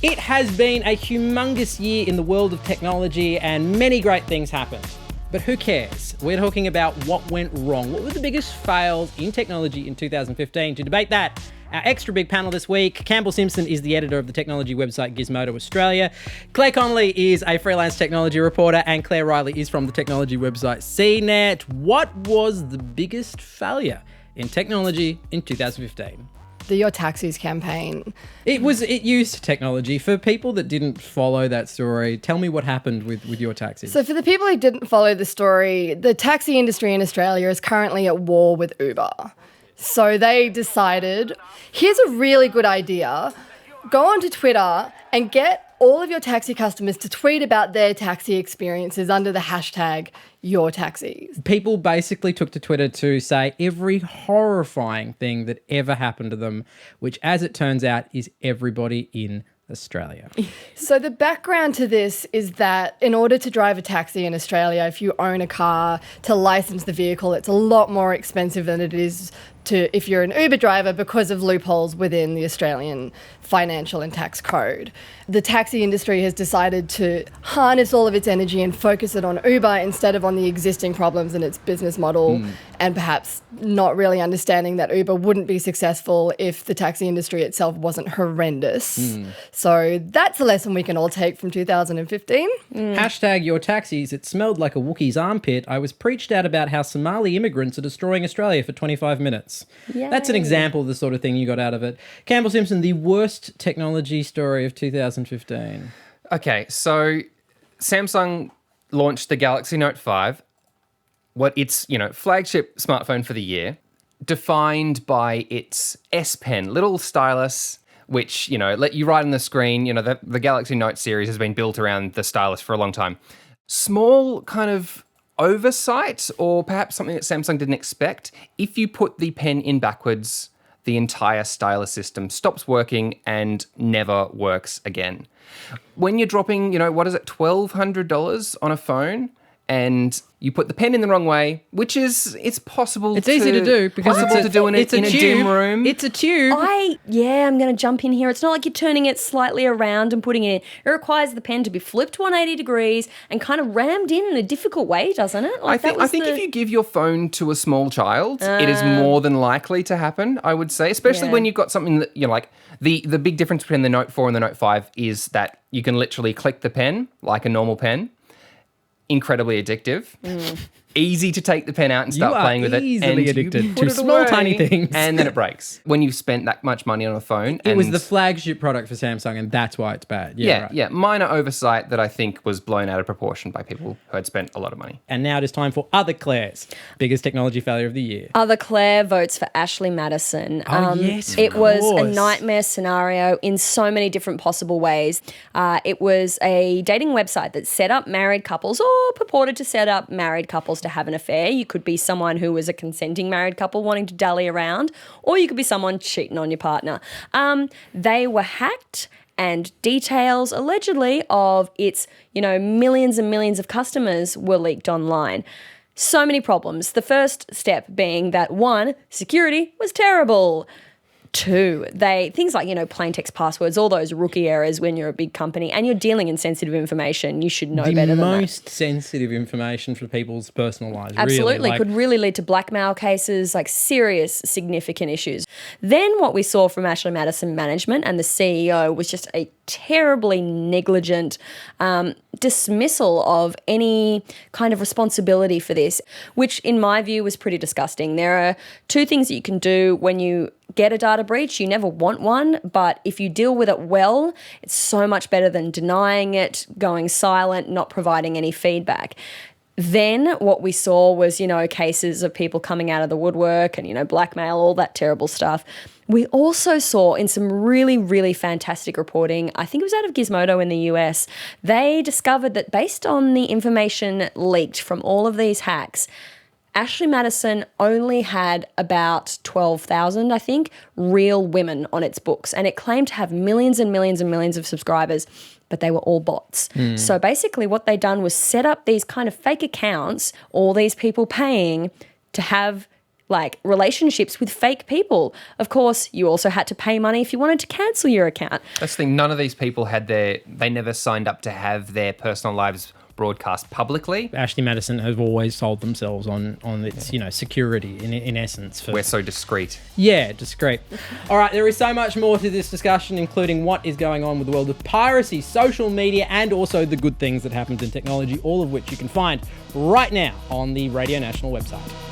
It has been a humongous year in the world of technology and many great things happened. But who cares? We're talking about what went wrong. What were the biggest fails in technology in 2015? To debate that, our extra big panel this week, Campbell Simpson is the editor of the technology website Gizmodo Australia. Claire Connolly is a freelance technology reporter, and Claire Riley is from the technology website CNET. What was the biggest failure in technology in 2015? The Your Taxis campaign. It used technology. For people that didn't follow that story, tell me what happened with Your Taxis. So for the people who didn't follow the story, the taxi industry in Australia is currently at war with Uber. So they decided, here's a really good idea. Go onto Twitter and get all of your taxi customers to tweet about their taxi experiences under the hashtag #YourTaxis. People basically took to Twitter to say every horrifying thing that ever happened to them, which, as it turns out, is everybody in Australia. So the background to this is that in order to drive a taxi in Australia, if you own a car, to license the vehicle, it's a lot more expensive than it is if you're an Uber driver because of loopholes within the Australian financial and tax code. The taxi industry has decided to harness all of its energy and focus it on Uber instead of on the existing problems in its business model, and perhaps not really understanding that Uber wouldn't be successful if the taxi industry itself wasn't horrendous. So that's a lesson we can all take from 2015. Hashtag Your Taxis. It smelled like a Wookiee's armpit. I was preached out about how Somali immigrants are destroying Australia for 25 minutes. Yay. That's an example of the sort of thing you got out of it. Campbell Simpson, the worst technology story of 2015. Okay, so Samsung launched the Galaxy Note 5, its flagship smartphone for the year, defined by its S Pen, little stylus, which let you write on the screen. The Galaxy Note series has been built around the stylus for a long time. Small kind of oversight, or perhaps something that Samsung didn't expect. If you put the pen in backwards, the entire stylus system stops working and never works again. When you're dropping, $1,200 on a phone and you put the pen in the wrong way, which it's possible. It's easy to do because possible to do in a dim room. It's a tube. I'm going to jump in here. It's not like you're turning it slightly around and putting it in. It requires the pen to be flipped 180 degrees and kind of rammed in a difficult way, doesn't it? I think if you give your phone to a small child, it is more than likely to happen, I would say, especially when you've got something that, like the big difference between the Note 4 and the Note 5 is that you can literally click the pen like a normal pen. Incredibly addictive. Easy to take the pen out and start playing with it. Easily addicted to small, tiny things. And then it breaks. When you've spent that much money on a phone. It was the flagship product for Samsung, and that's why it's bad. Yeah. Minor oversight that I think was blown out of proportion by people who had spent a lot of money. And now it is time for Other Claire's biggest technology failure of the year. Other Claire votes for Ashley Madison. Yes, it was a nightmare scenario in so many different possible ways. It was a dating website that set up married couples, or purported to set up married couples to have an affair. You could be someone who was a consenting married couple wanting to dally around, or you could be someone cheating on your partner. They were hacked, and details allegedly of its, millions and millions of customers were leaked online. So many problems. The first step being that 1, security was terrible. 2, things like, plain text passwords, all those rookie errors when you're a big company and you're dealing in sensitive information, you should know better than that. The most sensitive information for people's personal lives. Absolutely. Really. Could really lead to blackmail cases, serious, significant issues. Then what we saw from Ashley Madison management and the CEO was just a terribly negligent dismissal of any kind of responsibility for this, which in my view was pretty disgusting. There are 2 things that you can do when you get a data breach. You never want one, but if you deal with it well, it's so much better than denying it, going silent, not providing any feedback. Then what we saw was, cases of people coming out of the woodwork and, blackmail, all that terrible stuff. We also saw in some really, really fantastic reporting, I think it was out of Gizmodo in the US, they discovered that based on the information leaked from all of these hacks, Ashley Madison only had about 12,000, I think, real women on its books, and it claimed to have millions and millions and millions of subscribers, but they were all bots. So basically what they'd done was set up these kind of fake accounts, all these people paying to have like relationships with fake people. Of course, you also had to pay money if you wanted to cancel your account. That's the thing. None of these people they never signed up to have their personal lives broadcast publicly. Ashley Madison has always sold themselves on its, security in essence. We're so discreet. Yeah, discreet. All right, there is so much more to this discussion, including what is going on with the world of piracy, social media, and also the good things that happens in technology, all of which you can find right now on the Radio National website.